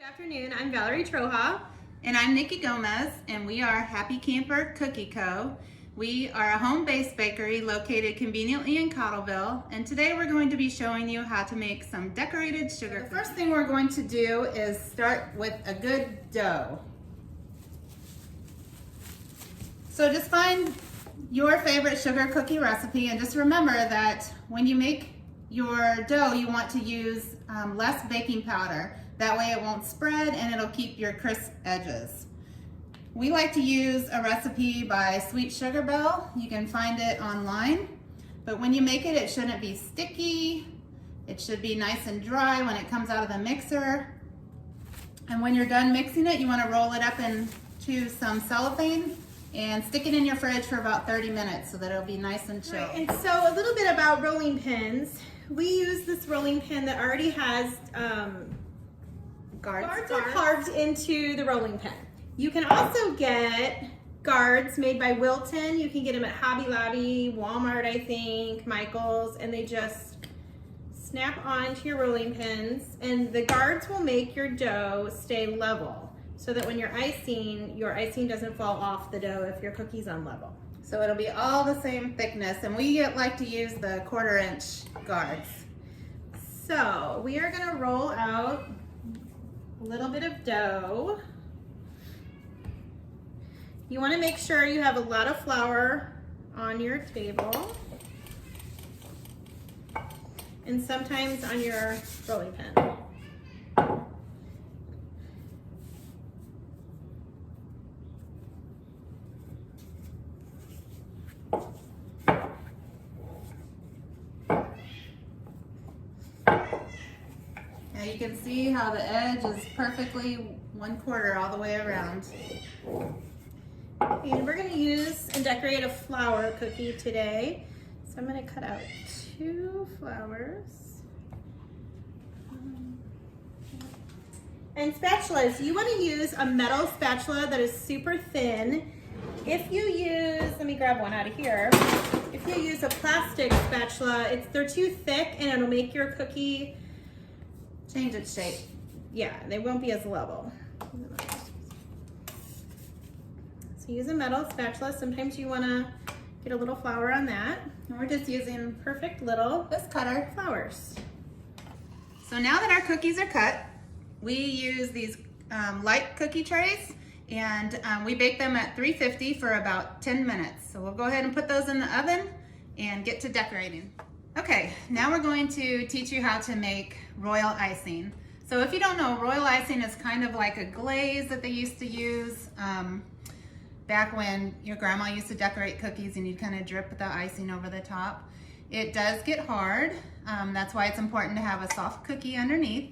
Good afternoon, I'm Valerie Troja. And I'm Nikki Gomez, and we are Happy Camper Cookie Co. We are a home-based bakery located conveniently in Cottleville, and today we're going to be showing you how to make some decorated sugar cookies. The first thing we're going to do is start with a good dough. So just find your favorite sugar cookie recipe, and just remember that when you make your dough, you want to use less baking powder. That way it won't spread and it'll keep your crisp edges. We like to use a recipe by Sweet Sugar Belle. You can find it online, but when you make it, it shouldn't be sticky. It should be nice and dry when it comes out of the mixer. And when you're done mixing it, you want to roll it up into some cellophane and stick it in your fridge for about 30 minutes so that it'll be nice and chilled. Right, and so a little bit about rolling pins. We use this rolling pin that already has guards are carved into the rolling pin. You can also get guards made by Wilton. You can get them at Hobby Lobby, Walmart, I think, Michael's, and they just snap onto your rolling pins, and the guards will make your dough stay level so that when you're icing, your icing doesn't fall off the dough if your cookie's unlevel. So it'll be all the same thickness, and we like to use the 1/4 inch guards. So we are gonna roll out a little bit of dough. You want to make sure you have a lot of flour on your table and sometimes on your rolling pin. Now you can see how the edge is perfectly 1/4 all the way around. And we're going to use and decorate a flower cookie today. So I'm going to cut out 2 flowers. And spatulas, you want to use a metal spatula that is super thin. If you use, let me grab one out of here. If you use a plastic spatula, they're too thick and it'll make your cookie change its shape. Yeah, they won't be as level. So use a metal spatula. Sometimes you want to get a little flour on that. And we're just using perfect little this cutter flowers. So now that our cookies are cut, we use these light cookie trays, and we bake them at 350 for about 10 minutes. So we'll go ahead and put those in the oven and get to decorating. Okay, now we're going to teach you how to make royal icing. So if you don't know, royal icing is kind of like a glaze that they used to use back when your grandma used to decorate cookies and you'd kind of drip the icing over the top. It does get hard. That's why it's important to have a soft cookie underneath.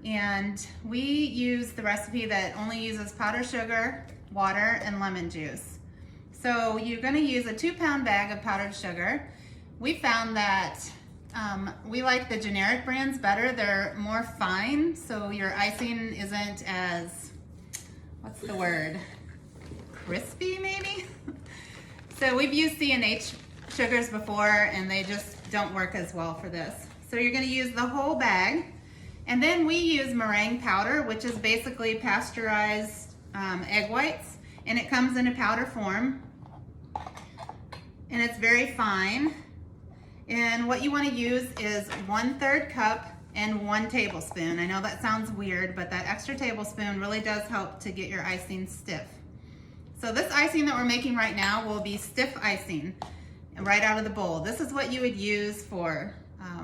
And we use the recipe that only uses powdered sugar, water, and lemon juice. So you're going to use a 2-pound bag of powdered sugar. We found that we like the generic brands better. They're more fine, so your icing isn't as, what's the word, crispy maybe? So we've used C&H sugars before and they just don't work as well for this. So you're going to use the whole bag, and then we use meringue powder, which is basically pasteurized egg whites, and it comes in a powder form and it's very fine. And what you want to use is 1/3 cup and 1 tablespoon. I know that sounds weird, but that extra tablespoon really does help to get your icing stiff. So this icing that we're making right now will be stiff icing right out of the bowl. This is what you would use for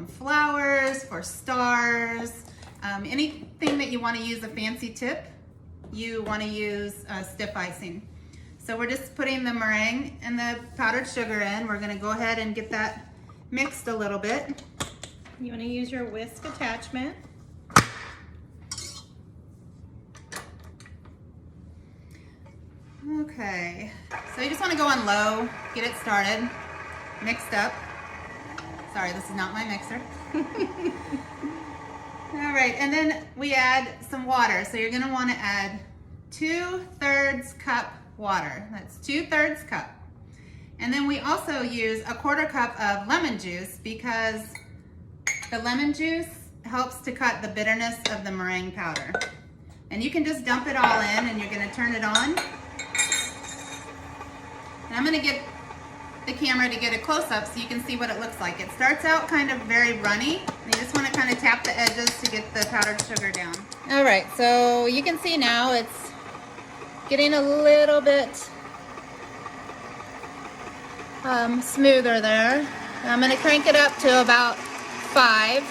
flowers, for stars, anything that you want to use a fancy tip, you want to use stiff icing. So we're just putting the meringue and the powdered sugar in. We're going to go ahead and get that mixed a little bit. You want to use your whisk attachment. Okay, so you just want to go on low, get it started, mixed up. Sorry, this is not my mixer. All right, and then we add some water. So you're going to want to add 2/3 cup water. That's 2/3 cup. And then we also use a 1/4 cup of lemon juice because the lemon juice helps to cut the bitterness of the meringue powder. And you can just dump it all in and you're gonna turn it on. And I'm gonna get the camera to get a close-up so you can see what it looks like. It starts out kind of very runny. And you just wanna kind of tap the edges to get the powdered sugar down. All right, so you can see now it's getting a little bit smoother there. I'm gonna crank it up to about 5,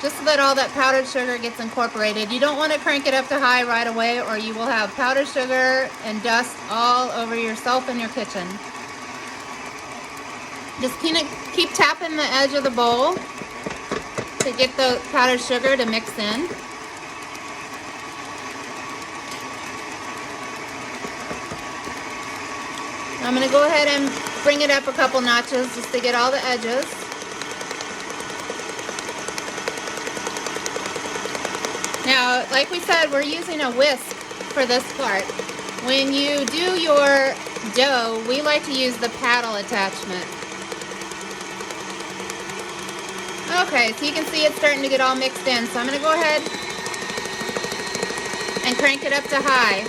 just so that all that powdered sugar gets incorporated. You don't wanna crank it up to high right away or you will have powdered sugar and dust all over yourself and your kitchen. Just keep tapping the edge of the bowl to get the powdered sugar to mix in. I'm gonna go ahead and bring it up a couple notches just to get all the edges. Now, like we said, we're using a whisk for this part. When you do your dough, we like to use the paddle attachment. Okay, so you can see it's starting to get all mixed in. So I'm gonna go ahead and crank it up to high.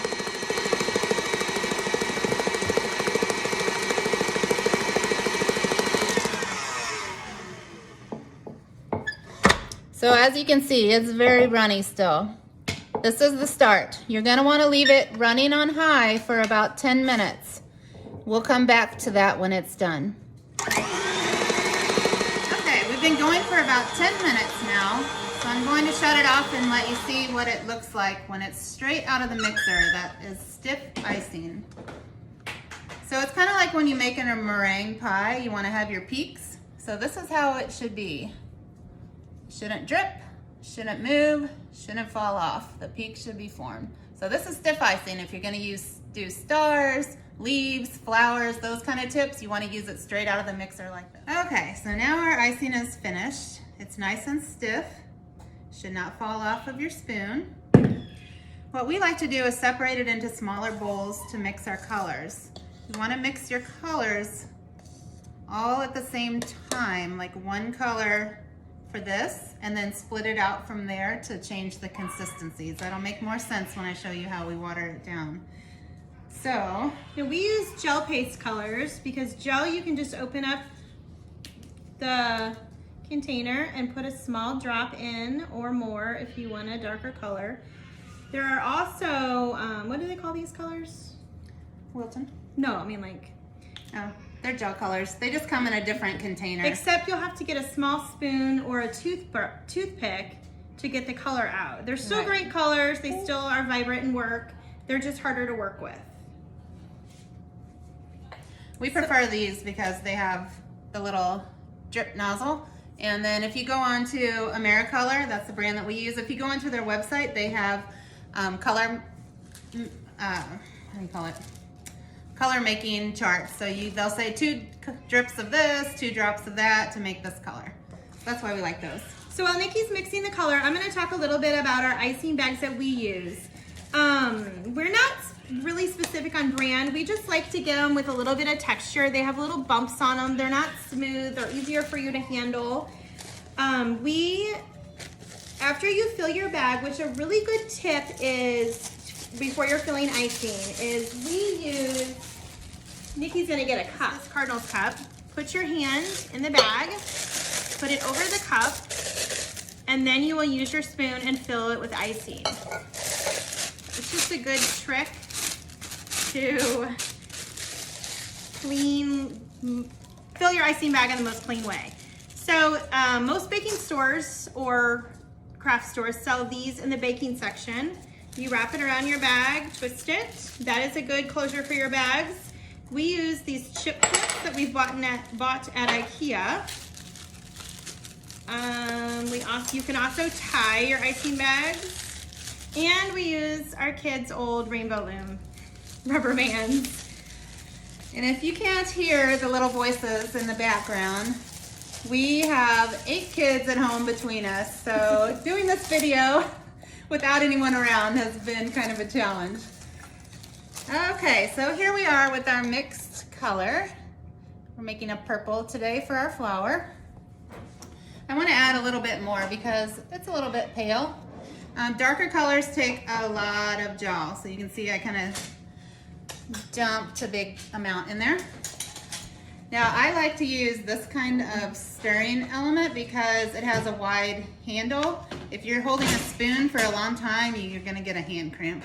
So as you can see, it's very runny still. This is the start. You're gonna wanna leave it running on high for about 10 minutes. We'll come back to that when it's done. Okay, we've been going for about 10 minutes now. So I'm going to shut it off and let you see what it looks like when it's straight out of the mixer. That is stiff icing. So it's kind of like when you make a meringue pie, you wanna have your peaks. So this is how it should be. Shouldn't drip, shouldn't move, shouldn't fall off. The peak should be formed. So this is stiff icing. If you're gonna do stars, leaves, flowers, those kind of tips, you wanna use it straight out of the mixer like this. Okay, so now our icing is finished. It's nice and stiff. Should not fall off of your spoon. What we like to do is separate it into smaller bowls to mix our colors. You wanna mix your colors all at the same time, like one color for this, and then split it out from there to change the consistencies. That'll make more sense when I show you how we water it down. So, now we use gel paste colors because gel, you can just open up the container and put a small drop in or more if you want a darker color. There are also, what do they call these colors? Wilton? No, I mean like, Oh, they're gel colors. They just come in a different container. except you'll have to get a small spoon or a toothpick to get the color out. They're still Right. great colors. They still are vibrant and work. They're just harder to work with. We prefer these because they have the little drip nozzle. And then if you go on to AmeriColor, that's the brand that we use. If you go onto their website, they have color, what do you call it? Color making charts. So they'll say 2 drips of this, 2 drops of that to make this color. That's why we like those. So while Nikki's mixing the color, I'm gonna talk a little bit about our icing bags that we use. We're not really specific on brand. We just like to get them with a little bit of texture. They have little bumps on them. They're not smooth. They're easier for you to handle. After you fill your bag, which a really good tip is before you're filling icing, is we use, Nikki's gonna get a cup, this Cardinals cup. Put your hand in the bag, put it over the cup, and then you will use your spoon and fill it with icing. It's just a good trick to fill your icing bag in the most clean way. So most baking stores or craft stores sell these in the baking section. You wrap it around your bag, twist it. That is a good closure for your bags. We use these chip clips that we've bought at IKEA. You can also tie your icing bags. And we use our kids' old Rainbow Loom rubber bands. And if you can't hear the little voices in the background, we have 8 kids at home between us. So doing this video without anyone around has been kind of a challenge. Okay, so here we are with our mixed color. We're making a purple today for our flour. I want to add a little bit more because it's a little bit pale. Darker colors take a lot of gel. So you can see I kind of dumped a big amount in there. Now I like to use this kind of stirring element because it has a wide handle. If you're holding a spoon for a long time, you're gonna get a hand cramp.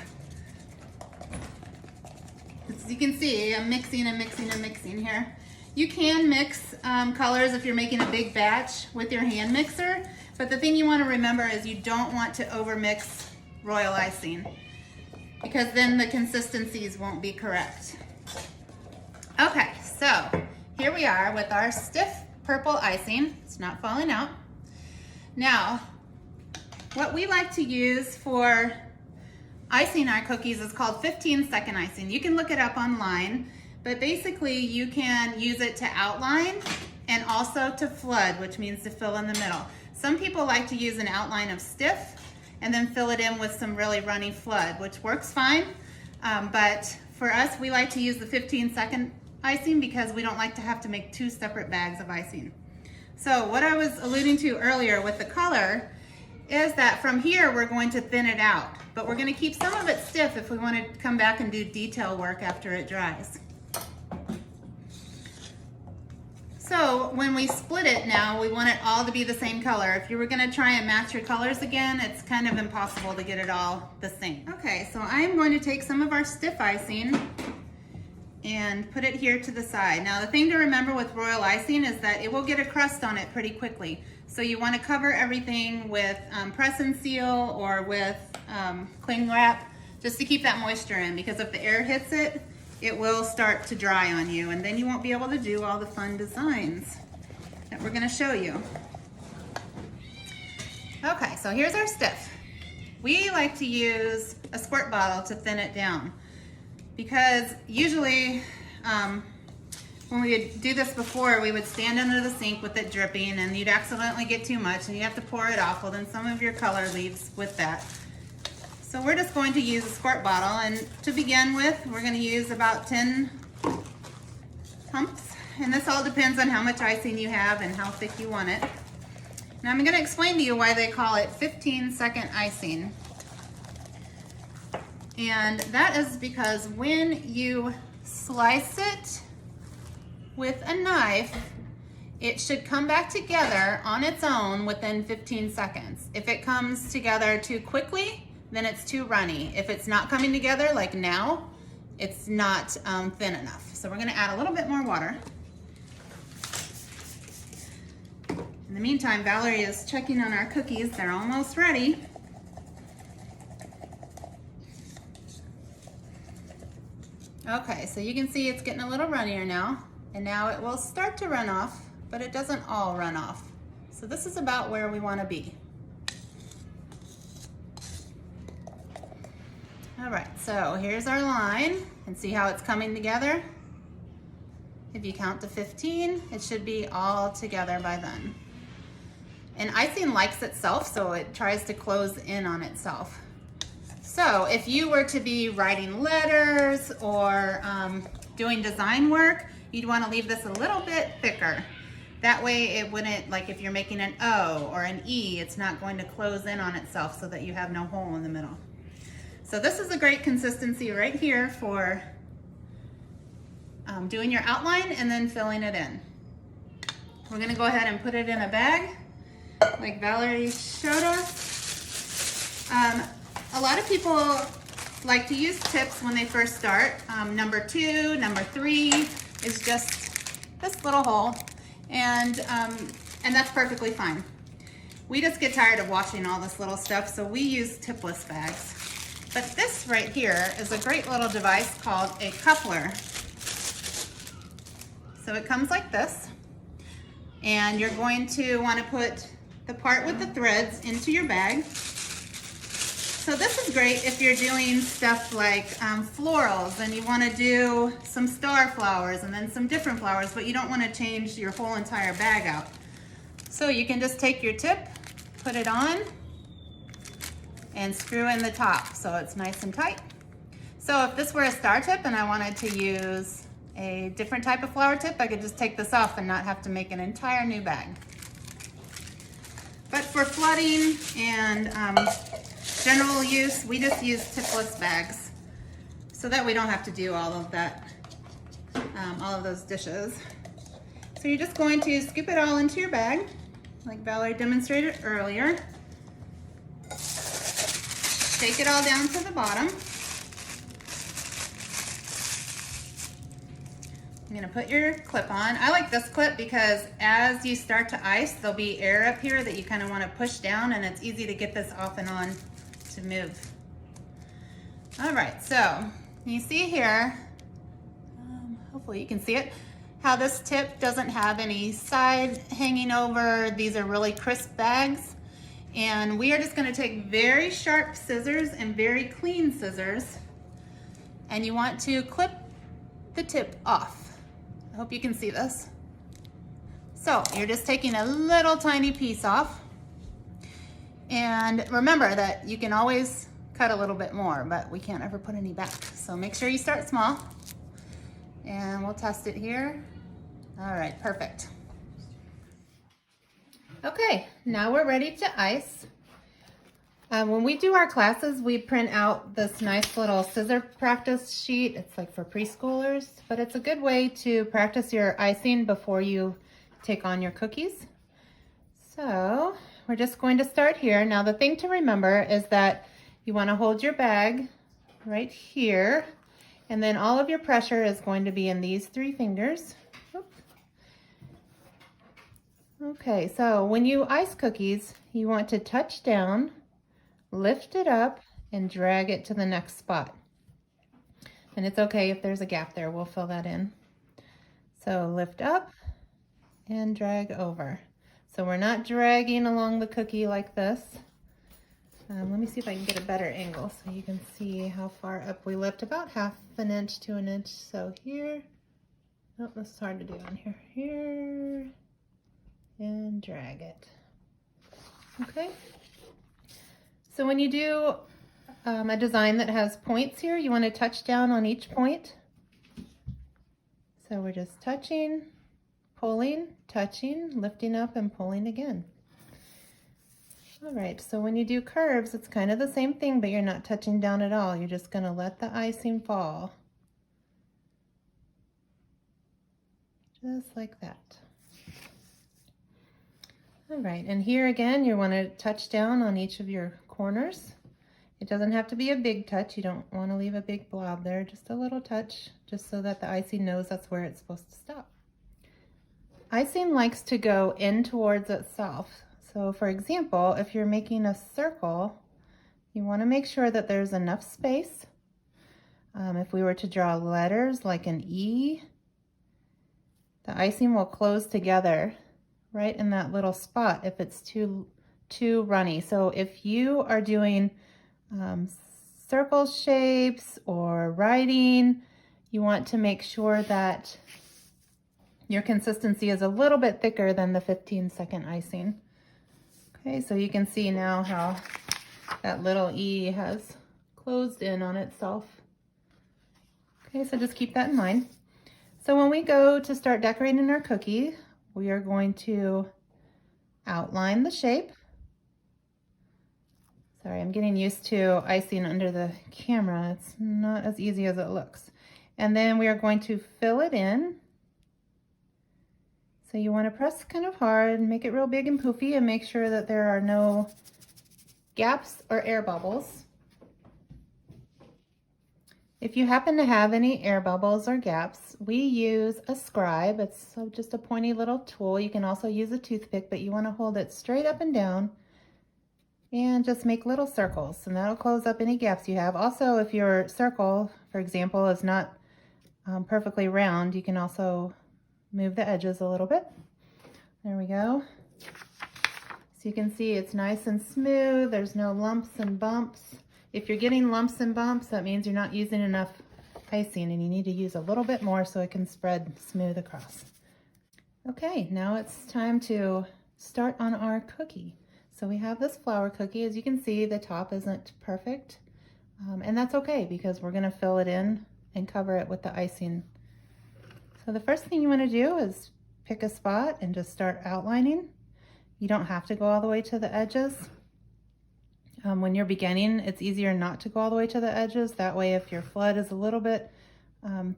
As you can see, I'm mixing and mixing and mixing here. You can mix colors if you're making a big batch with your hand mixer, but the thing you wanna remember is you don't want to overmix royal icing because then the consistencies won't be correct. Okay, so here we are with our stiff purple icing. It's not falling out. Now, what we like to use for icing our cookies is called 15-second icing. You can look it up online, but basically you can use it to outline and also to flood, which means to fill in the middle. Some people like to use an outline of stiff and then fill it in with some really runny flood, which works fine. But for us, we like to use the 15-second icing because we don't like to have to make 2 separate bags of icing. So what I was alluding to earlier with the color is that from here we're going to thin it out, but we're going to keep some of it stiff if we want to come back and do detail work after it dries. So when we split it now, we want it all to be the same color. If you were going to try and match your colors again, it's kind of impossible to get it all the same. Okay, so I'm going to take some of our stiff icing and put it here to the side. Now the thing to remember with royal icing is that it will get a crust on it pretty quickly. So you want to cover everything with press and seal or with cling wrap just to keep that moisture in, because if the air hits it, it will start to dry on you and then you won't be able to do all the fun designs that we're going to show you. Okay, so here's our stiff. We like to use a squirt bottle to thin it down, because usually when we would do this before, we would stand under the sink with it dripping and you'd accidentally get too much and you have to pour it off. Well, then some of your color leaves with that. So we're just going to use a squirt bottle, and to begin with, we're going to use about 10 pumps. And this all depends on how much icing you have and how thick you want it. Now I'm going to explain to you why they call it 15-second icing. And that is because when you slice it with a knife, it should come back together on its own within 15 seconds. If it comes together too quickly, then it's too runny. If it's not coming together like now, it's not thin enough. So we're gonna add a little bit more water. In the meantime, Valerie is checking on our cookies. They're almost ready. Okay, so you can see it's getting a little runnier now, and now it will start to run off, but it doesn't all run off. So this is about where we want to be. All right, so here's our line, and see how it's coming together? If you count to 15, it should be all together by then. And icing likes itself, so it tries to close in on itself. So if you were to be writing letters or doing design work, you'd want to leave this a little bit thicker. That way it wouldn't, like if you're making an O or an E, it's not going to close in on itself so that you have no hole in the middle. So this is a great consistency right here for doing your outline and then filling it in. We're going to go ahead and put it in a bag like Valerie showed us. A lot of people like to use tips when they first start. Number 2, number 3 is just this little hole, and that's perfectly fine. We just get tired of washing all this little stuff, so we use tipless bags. But this right here is a great little device called a coupler. So it comes like this, and you're going to want to put the part with the threads into your bag. So this is great if you're doing stuff like florals and you want to do some star flowers and then some different flowers, but you don't want to change your whole entire bag out. So you can just take your tip, put it on, and screw in the top so it's nice and tight. So if this were a star tip and I wanted to use a different type of flower tip, I could just take this off and not have to make an entire new bag. But for flooding and general use, we just use tipless bags so that we don't have to do all of that, all of those dishes. So you're just going to scoop it all into your bag, like Valerie demonstrated earlier. Shake it all down to the bottom. I'm gonna put your clip on. I like this clip because as you start to ice, there'll be air up here that you kind of want to push down, and it's easy to get this off and on to move. All right, so you see here, hopefully you can see it, how this tip doesn't have any side hanging over. These are really crisp bags. And we are just gonna take very sharp scissors and very clean scissors, and you want to clip the tip off. I hope you can see this. So you're just taking a little tiny piece off. And remember that you can always cut a little bit more, but we can't ever put any back. So make sure you start small. And we'll test it here. All right, perfect. Okay, now we're ready to ice. When we do our classes, we print out this nice little scissor practice sheet. It's like for preschoolers, but it's a good way to practice your icing before you take on your cookies. So we're just going to start here. Now the thing to remember is that you want to hold your bag right here, and then all of your pressure is going to be in these 3 fingers. Oops. Okay, so when you ice cookies, you want to touch down, lift it up, and drag it to the next spot. And it's okay if there's a gap there, we'll fill that in. So lift up and drag over. So we're not dragging along the cookie like this. Let me see if I can get a better angle so you can see how far up we lift, about 1/2 inch to 1 inch. So here, oh, this is hard to do on here. Here, and drag it. Okay. So when you do a design that has points here, you want to touch down on each point. So we're just touching, pulling, touching, lifting up, and pulling again. All right, so when you do curves, it's kind of the same thing, but you're not touching down at all. You're just going to let the icing fall. Just like that. All right, and here again, you want to touch down on each of your corners. It doesn't have to be a big touch. You don't want to leave a big blob there, just a little touch, just so that the icing knows that's where it's supposed to stop. Icing likes to go in towards itself. So for example, if you're making a circle, you want to make sure that there's enough space. If we were to draw letters like an E, the icing will close together right in that little spot if it's too runny. So if you are doing circle shapes or writing, you want to make sure that your consistency is a little bit thicker than the 15-second icing. Okay, so you can see now how that little E has closed in on itself. Okay, so just keep that in mind. So when we go to start decorating our cookie, we are going to outline the shape. Sorry, I'm getting used to icing under the camera. It's not as easy as it looks. And then we are going to fill it in. So you want to press kind of hard, make it real big and poofy, and make sure that there are no gaps or air bubbles. If you happen to have any air bubbles or gaps, we use a scribe. It's just a pointy little tool. You can also use a toothpick, but you want to hold it straight up and down and just make little circles, and that'll close up any gaps you have. Also, if your circle, for example, is not perfectly round, you can also move the edges a little bit. There we go. So you can see it's nice and smooth. There's no lumps and bumps. If you're getting lumps and bumps, that means you're not using enough icing, and you need to use a little bit more so it can spread smooth across. Okay, now it's time to start on our cookie. So we have this flour cookie. As you can see, the top isn't perfect, and that's okay because we're gonna fill it in and cover it with the icing. So the first thing you want to do is pick a spot and just start outlining. You don't have to go all the way to the edges. When you're beginning, it's easier not to go all the way to the edges. That way, if your flood is a little bit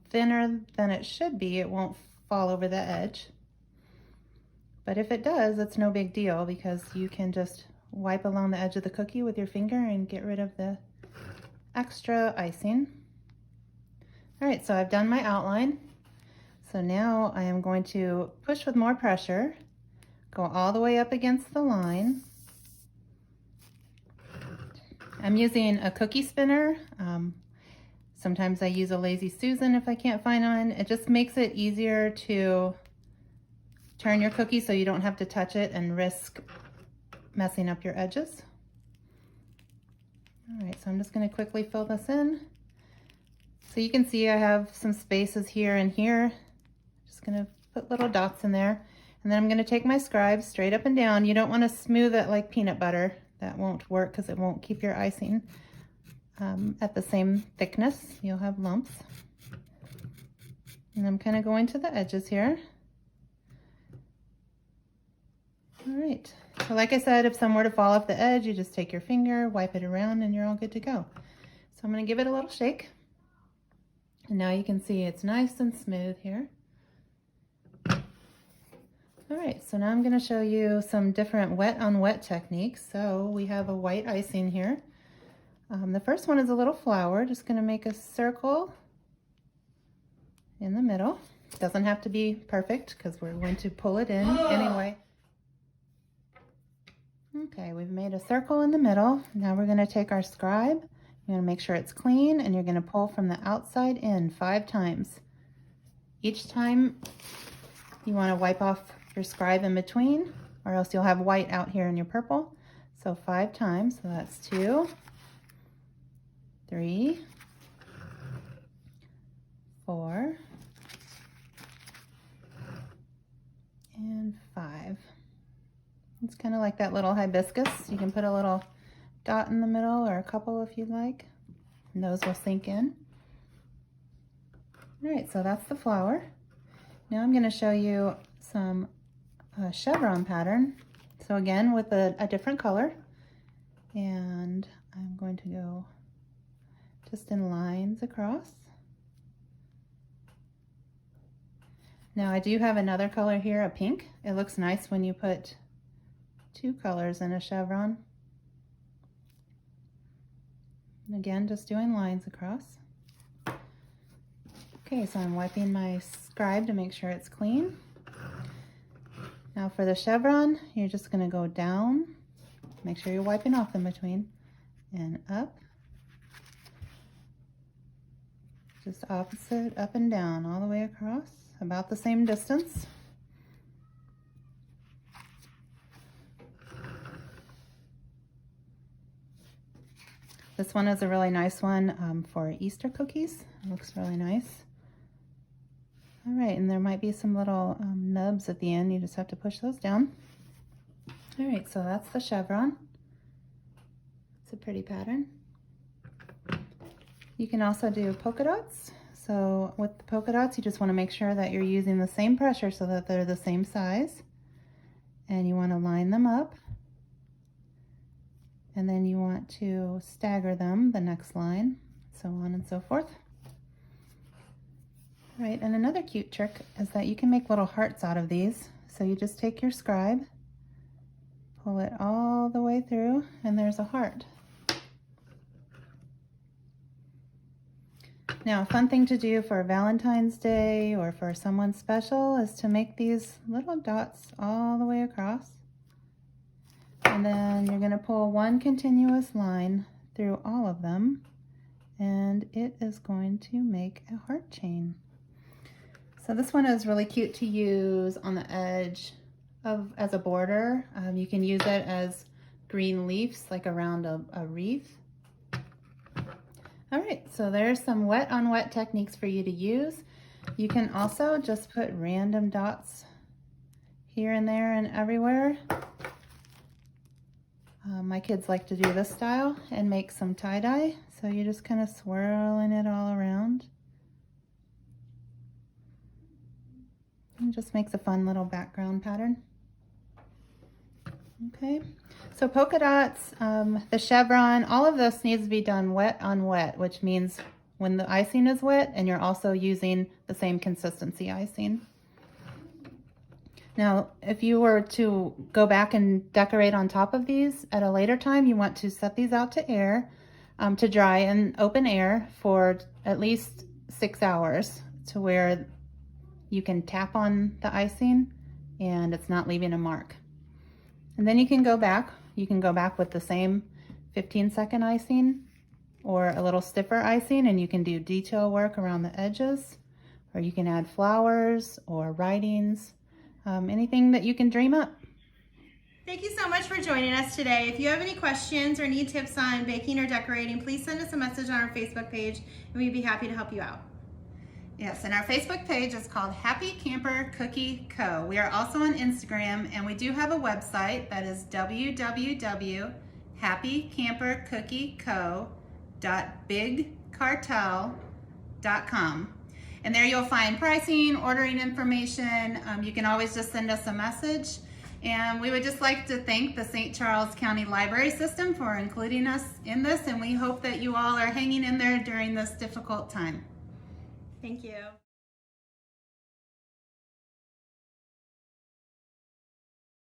thinner than it should be, it won't fall over the edge. But if it does, it's no big deal because you can just wipe along the edge of the cookie with your finger and get rid of the extra icing. All right, so I've done my outline. So now I am going to push with more pressure, go all the way up against the line. I'm using a cookie spinner. Sometimes I use a Lazy Susan if I can't find one. It just makes it easier to turn your cookie so you don't have to touch it and risk messing up your edges. All right, so I'm just going to quickly fill this in. So you can see I have some spaces here and here. Just going to put little dots in there. And then I'm going to take my scribe straight up and down. You don't want to smooth it like peanut butter. That won't work because it won't keep your icing at the same thickness. You'll have lumps. And I'm kind of going to the edges here. All right, so like I said, if some were to fall off the edge, you just take your finger, wipe it around, and you're all good to go. So I'm going to give it a little shake. And now you can see it's nice and smooth here. All right, so now I'm going to show you some different wet on wet techniques. So we have a white icing here. The first one is a little flower. Just going to make a circle in the middle. It doesn't have to be perfect because we're going to pull it in anyway. Okay, we've made a circle in the middle. Now we're going to take our scribe. You're going to make sure it's clean, and you're going to pull from the outside in 5 times. Each time you want to wipe off your scribe in between, or else you'll have white out here in your purple. So 5 times, so that's 2, 3, 4, and 5. It's kind of like that little hibiscus. You can put a little dot in the middle or a couple if you'd like, and those will sink in. All right, so that's the flower. Now I'm going to show you some chevron pattern. So again, with a different color, and I'm going to go just in lines across. Now I do have another color here, a pink. It looks nice when you put 2 colors in a chevron. And again, just doing lines across. Okay, so I'm wiping my scribe to make sure it's clean. Now for the chevron, you're just going to go down. Make sure you're wiping off in between. And up. Just opposite, up and down, all the way across. About the same distance. This one is a really nice one for Easter cookies. It looks really nice. All right, and there might be some little nubs at the end. You just have to push those down. All right, so that's the chevron. It's a pretty pattern. You can also do polka dots. So with the polka dots, you just want to make sure that you're using the same pressure so that they're the same size. And you want to line them up. And then you want to stagger them the next line, so on and so forth. All right, and another cute trick is that you can make little hearts out of these. So you just take your scribe, pull it all the way through, and there's a heart. Now, a fun thing to do for Valentine's Day or for someone special is to make these little dots all the way across. And then you're going to pull one continuous line through all of them, and it is going to make a heart chain. So this one is really cute to use on the edge as a border. You can use it as green leaves, like around a wreath. All right, so there's some wet on wet techniques for you to use. You can also just put random dots here and there and everywhere. My kids like to do this style and make some tie-dye. So you're just kind of swirling it all around. And just makes a fun little background pattern. Okay, So polka dots, the chevron, all of this needs to be done wet on wet, which means when the icing is wet and you're also using the same consistency icing. Now, if you were to go back and decorate on top of these at a later time, you want to set these out to air, to dry in open air for at least 6 hours, to where you can tap on the icing and it's not leaving a mark. And then you can go back. You can go back with the same 15-second icing or a little stiffer icing, and you can do detail work around the edges, or you can add flowers or writings. Anything that you can dream up. Thank you so much for joining us today. If you have any questions or need tips on baking or decorating, please send us a message on our Facebook page and we'd be happy to help you out. Yes, and our Facebook page is called Happy Camper Cookie Co. We are also on Instagram, and we do have a website that is www.happycampercookieco.bigcartel.com. And there you'll find pricing, ordering information. You can always just send us a message. And we would just like to thank the St. Charles County Library System for including us in this, and we hope that you all are hanging in there during this difficult time. Thank you.